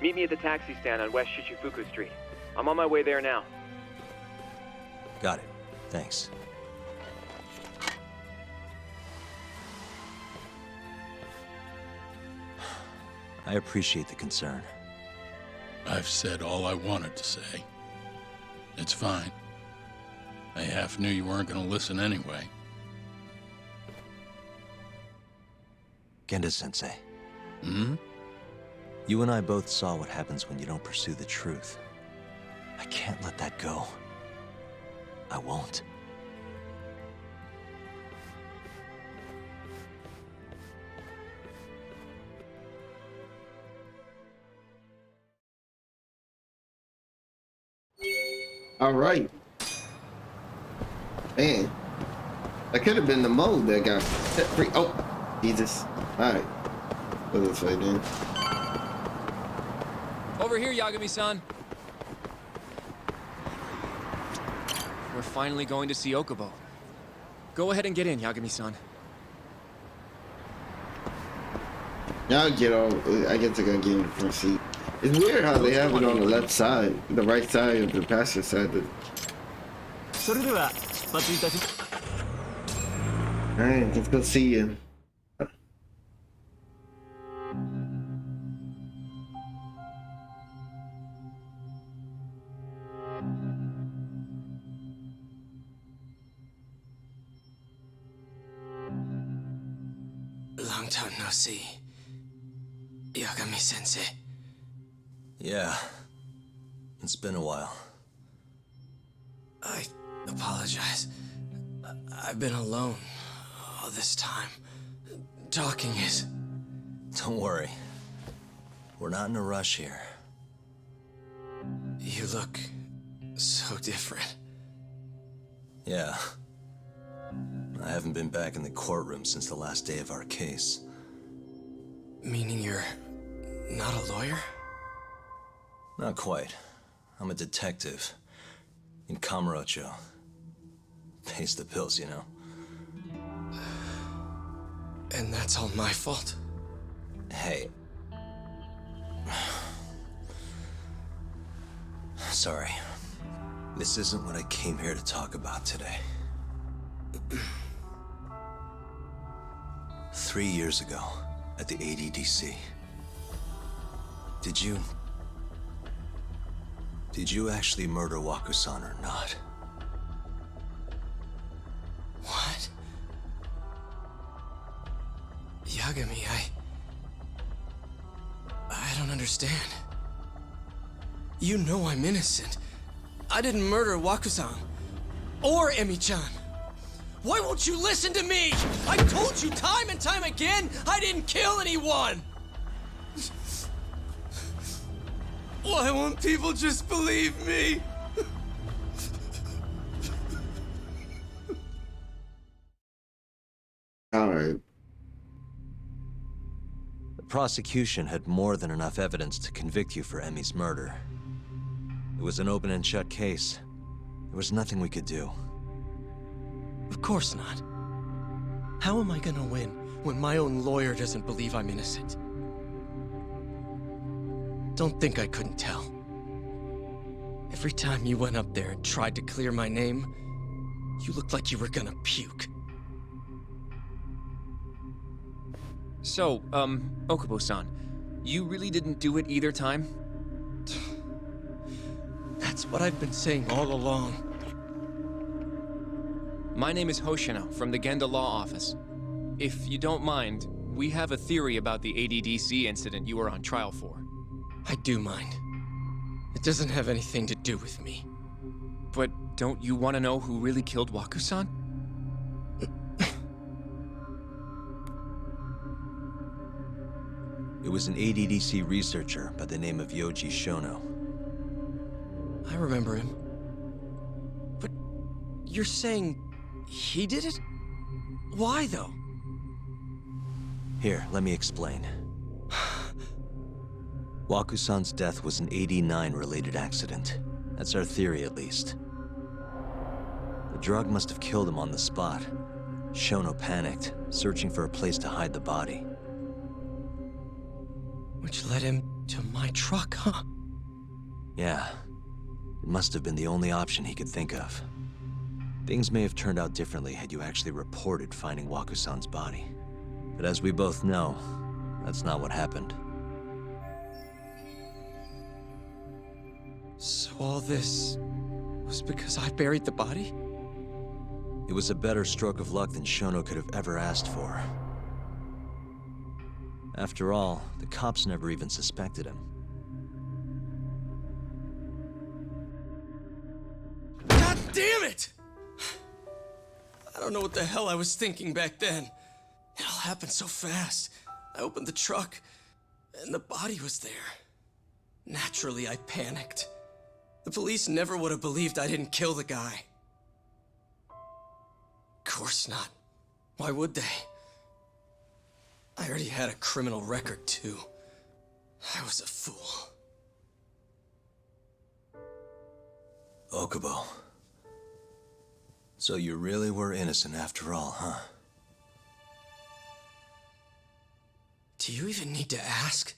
[SPEAKER 10] Meet me at the taxi stand on West Shichifuku Street. I'm on my way there now.
[SPEAKER 2] Got it. Thanks. I appreciate the concern.
[SPEAKER 7] I've said all I wanted to say. It's fine. I half knew you weren't gonna listen anyway.
[SPEAKER 2] Genda-sensei.
[SPEAKER 7] Hmm?
[SPEAKER 2] You and I both saw what happens when you don't pursue the truth. I can't let that go. I won't.
[SPEAKER 1] All right. Man, that could have been the mode that got set free. Oh, Jesus. All right. Go this way then.
[SPEAKER 6] Over here, Yagami-san. we're finally going to see Okubo. Go ahead and get in, Yagami-san.
[SPEAKER 1] Now get on. I guess they're gonna get in the front seat. It's weird how they have it on the left side, the right side of the passenger side. Alright, let's go see you.
[SPEAKER 11] Long time no see. Yagami-sensei.
[SPEAKER 2] Yeah. It's been a while.
[SPEAKER 11] I apologize. I've been alone all this time. Talking is...
[SPEAKER 2] Don't worry. We're not in a rush here.
[SPEAKER 11] You look so different.
[SPEAKER 2] Yeah. I haven't been back in the courtroom since the last day of our case.
[SPEAKER 11] Meaning you're not a lawyer?
[SPEAKER 2] Not quite. I'm a detective. In Kamurocho. Pays the bills, you know.
[SPEAKER 11] And that's all my fault?
[SPEAKER 2] Hey. Sorry. This isn't what I came here to talk about today. 3 years ago, at the ADDC. Did you actually murder Waku-san or not?
[SPEAKER 11] What? Yagami, I don't understand. You know I'm innocent. I didn't murder Waku-san. Or Emi-chan. Why won't you listen to me? I told you time and time again, I didn't kill anyone! Why won't people just believe me?
[SPEAKER 1] Alright.
[SPEAKER 2] The prosecution had more than enough evidence to convict you for Emi's murder. It was an open and shut case. There was nothing we could do.
[SPEAKER 11] Of course not. How am I gonna win when my own lawyer doesn't believe I'm innocent? Don't think I couldn't tell. Every time you went up there and tried to clear my name, you looked like you were gonna puke.
[SPEAKER 6] So, Okubo-san, you really didn't do it either time?
[SPEAKER 11] That's what I've been saying all along.
[SPEAKER 6] My name is Hoshino from the Genda Law Office. If you don't mind, we have a theory about the ADDC incident you were on trial for.
[SPEAKER 11] I do mind. It doesn't have anything to do with me.
[SPEAKER 6] But don't you want to know who really killed Waku-san?
[SPEAKER 2] It was an ADDC researcher by the name of Yoji Shono.
[SPEAKER 11] I remember him. But you're saying he did it? Why, though?
[SPEAKER 2] Here, let me explain. Waku-san's death was an 89-related accident. That's our theory, at least. The drug must have killed him on the spot. Shono panicked, searching for a place to hide the body.
[SPEAKER 11] Which led him to my truck, huh?
[SPEAKER 2] Yeah. It must have been the only option he could think of. Things may have turned out differently had you actually reported finding Waku-san's body. But as we both know, that's not what happened.
[SPEAKER 11] So all this was because I buried the body?
[SPEAKER 2] It was a better stroke of luck than Shono could have ever asked for. After all, the cops never even suspected him.
[SPEAKER 11] God damn it! I don't know what the hell I was thinking back then. It all happened so fast. I opened the truck, and the body was there. Naturally, I panicked. The police never would have believed I didn't kill the guy. Of course not. Why would they? I already had a criminal record, too. I was a fool.
[SPEAKER 2] Okubo. So you really were innocent after all, huh?
[SPEAKER 11] Do you even need to ask?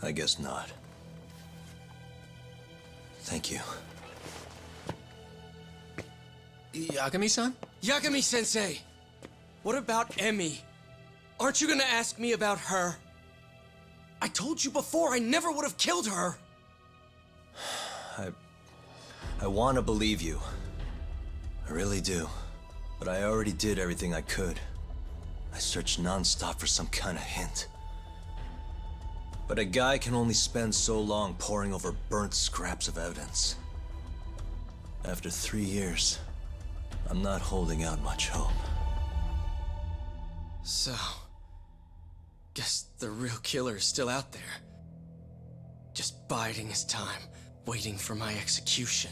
[SPEAKER 2] I guess not. Thank you.
[SPEAKER 6] Yagami-san?
[SPEAKER 11] Yagami-sensei! What about Emmy? Aren't you gonna ask me about her? I told you before I never would have killed her!
[SPEAKER 2] I want to believe you. I really do. But I already did everything I could. I searched non-stop for some kind of hint. But a guy can only spend so long poring over burnt scraps of evidence. After 3 years, I'm not holding out much hope.
[SPEAKER 11] So... guess the real killer is still out there. Just biding his time, waiting for my execution.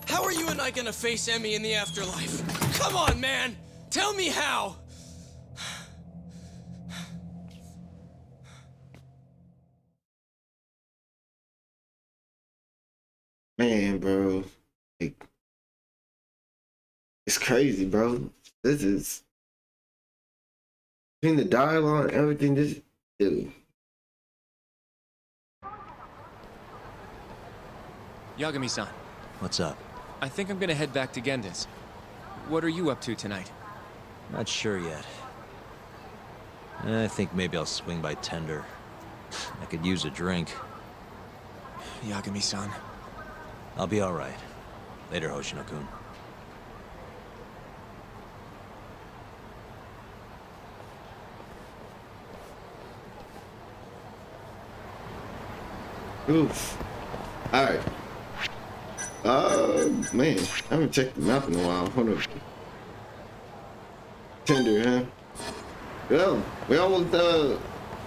[SPEAKER 11] How are you and I gonna face Emmy in the afterlife? Come on, man! Tell me how!
[SPEAKER 1] Man, bro. Like, it's crazy, bro. This is... between the dialogue and everything, this... dude.
[SPEAKER 6] Yagami-san,
[SPEAKER 2] What's up?
[SPEAKER 6] I think I'm gonna head back to Genda's. What are you up to tonight?
[SPEAKER 2] Not sure yet. I think maybe I'll swing by Tender. I could use a drink.
[SPEAKER 6] Yagami-san.
[SPEAKER 2] I'll be alright. Later, Hoshino-kun.
[SPEAKER 1] Oof. Alright. Man, I haven't checked the map in a while. Hold up. Tender, huh? Well, we almost,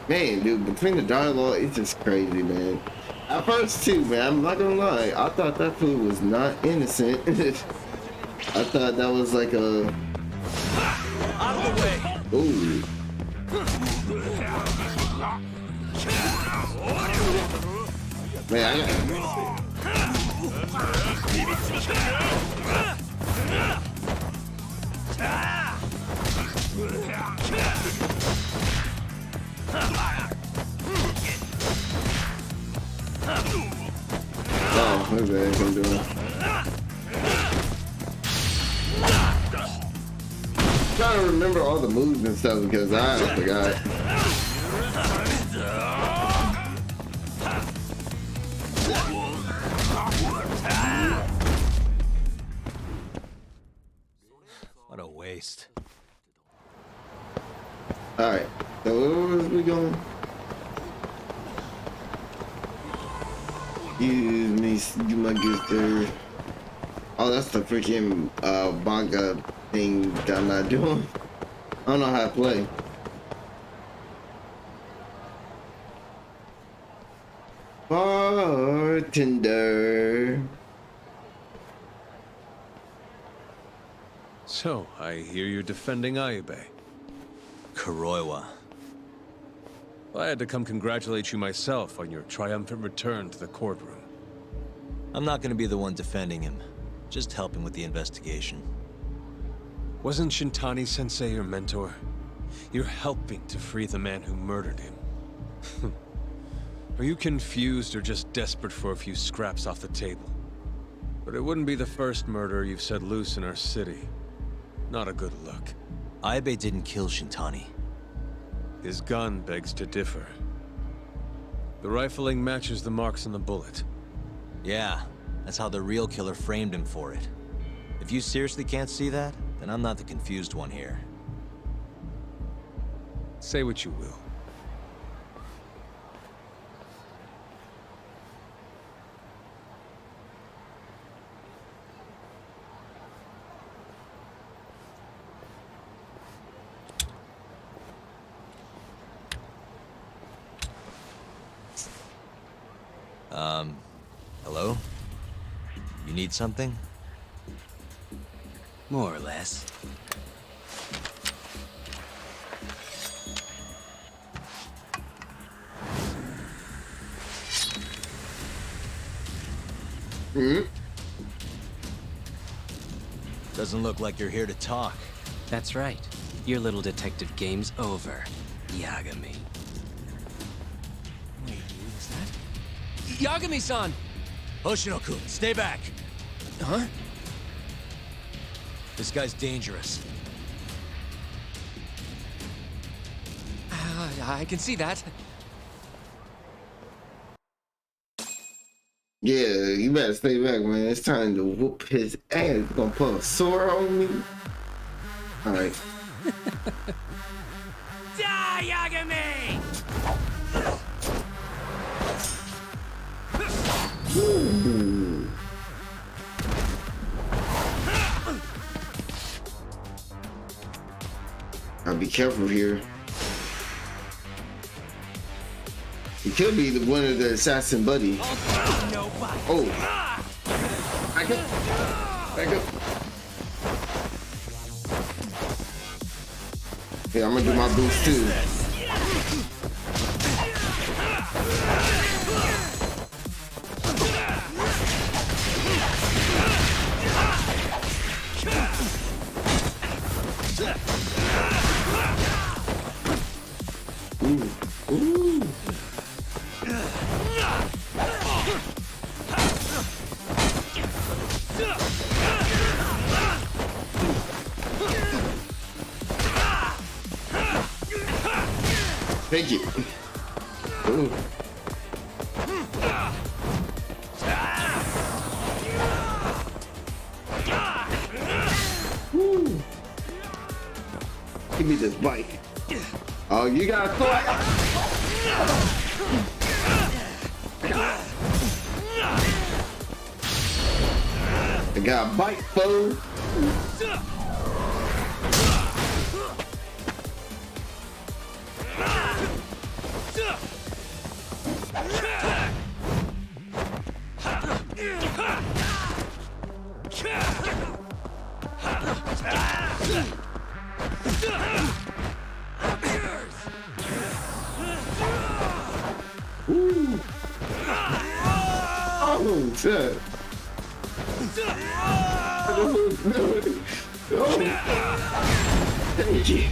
[SPEAKER 1] man, dude, between the dialogue, it's just crazy, man. At first, too, man, I'm not gonna lie, I thought that fool was not innocent. I thought that was like a...
[SPEAKER 3] Out of the way!
[SPEAKER 1] Ooh. Man, I got... Oh, my bad, I'm doing. I'm trying to remember all the moves and stuff because I forgot.
[SPEAKER 2] What a waste.
[SPEAKER 1] Alright, so where was we going? Excuse me, do my good there. Oh, that's the freaking manga thing that I'm not doing. I don't know how to play. Bartender.
[SPEAKER 12] So, I hear you're defending Ayube.
[SPEAKER 2] Kuroiwa.
[SPEAKER 12] I had to come congratulate you myself on your triumphant return to the courtroom.
[SPEAKER 2] I'm not gonna be the one defending him. Just helping with the investigation.
[SPEAKER 12] Wasn't Shintani-sensei your mentor? You're helping to free the man who murdered him. Are you confused or just desperate for a few scraps off the table? But it wouldn't be the first murder you've set loose in our city. Not a good look.
[SPEAKER 2] Ayube didn't kill Shintani.
[SPEAKER 12] His gun begs to differ. The rifling matches the marks on the bullet.
[SPEAKER 2] Yeah, that's how the real killer framed him for it. If you seriously can't see that, then I'm not the confused one here.
[SPEAKER 12] Say what you will.
[SPEAKER 2] Hello? You need something?
[SPEAKER 3] More or less.
[SPEAKER 2] Doesn't look like you're here to talk.
[SPEAKER 13] That's right. Your little detective game's over, Yagami.
[SPEAKER 3] Wait, who is that? Yagami-san!
[SPEAKER 2] Hoshino-kun, stay back.
[SPEAKER 3] Huh?
[SPEAKER 2] This guy's dangerous.
[SPEAKER 3] I can see that.
[SPEAKER 1] Yeah, you better stay back, man. It's time to whoop his ass. You gonna put a sword on me? Alright.
[SPEAKER 3] Die, Yagami!
[SPEAKER 1] I'll be careful here. He could be the one of the assassin buddy. Oh. Back up. Back up. Yeah, I'm gonna do my boost too. Ooh. Ooh. Thank you. Ooh. Woo. Give me this bite. Oh, you got thought. I got a bite, fool. Oh, shit. Thank you.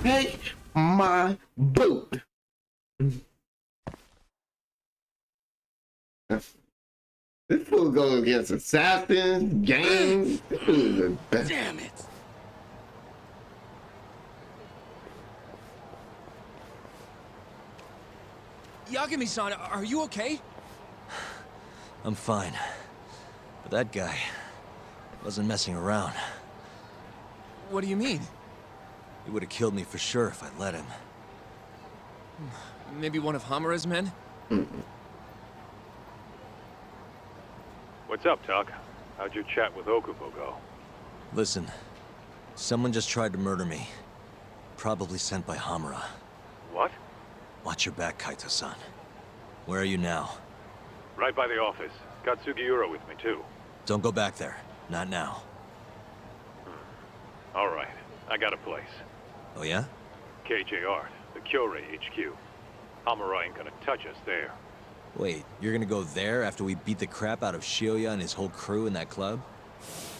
[SPEAKER 1] Take my boot. This fool goes against assassins, gangs. This fool is the best.
[SPEAKER 3] Damn it! Yagami-san, are you okay?
[SPEAKER 2] I'm fine. But that guy wasn't messing around.
[SPEAKER 3] What do you mean?
[SPEAKER 2] He would have killed me for sure if I'd let him.
[SPEAKER 6] Maybe one of Hamura's men?
[SPEAKER 10] What's up, Tuck? How'd your chat with Okubo go?
[SPEAKER 2] Listen, someone just tried to murder me. Probably sent by Hamura.
[SPEAKER 10] What?
[SPEAKER 2] Watch your back, Kaito-san. Where are you now?
[SPEAKER 10] Right by the office. Got Sugiura with me, too.
[SPEAKER 2] Don't go back there. Not now.
[SPEAKER 10] All right. I got a place.
[SPEAKER 2] Oh, yeah?
[SPEAKER 10] KJ Art, the Kyorei HQ. Hamura ain't gonna touch us there.
[SPEAKER 2] Wait, you're gonna go there after we beat the crap out of Shioya and his whole crew in that club?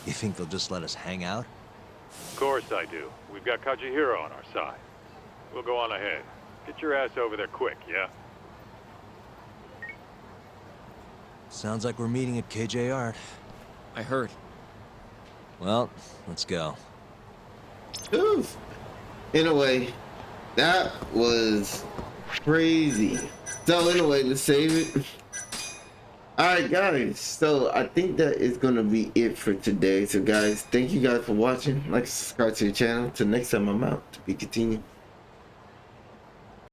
[SPEAKER 2] You think they'll just let us hang out?
[SPEAKER 10] Of course I do. We've got Kazuhiro on our side. We'll go on ahead. Get your ass over there quick, yeah?
[SPEAKER 2] Sounds like we're meeting at KJ Art.
[SPEAKER 6] I heard.
[SPEAKER 2] Well, let's go.
[SPEAKER 1] Oof. In a way, that was crazy. So anyway, let's save it. Alright guys, so I think that is gonna be it for today. So guys, thank you guys for watching. Like, subscribe to the channel. Till next time, I'm out. To be continued.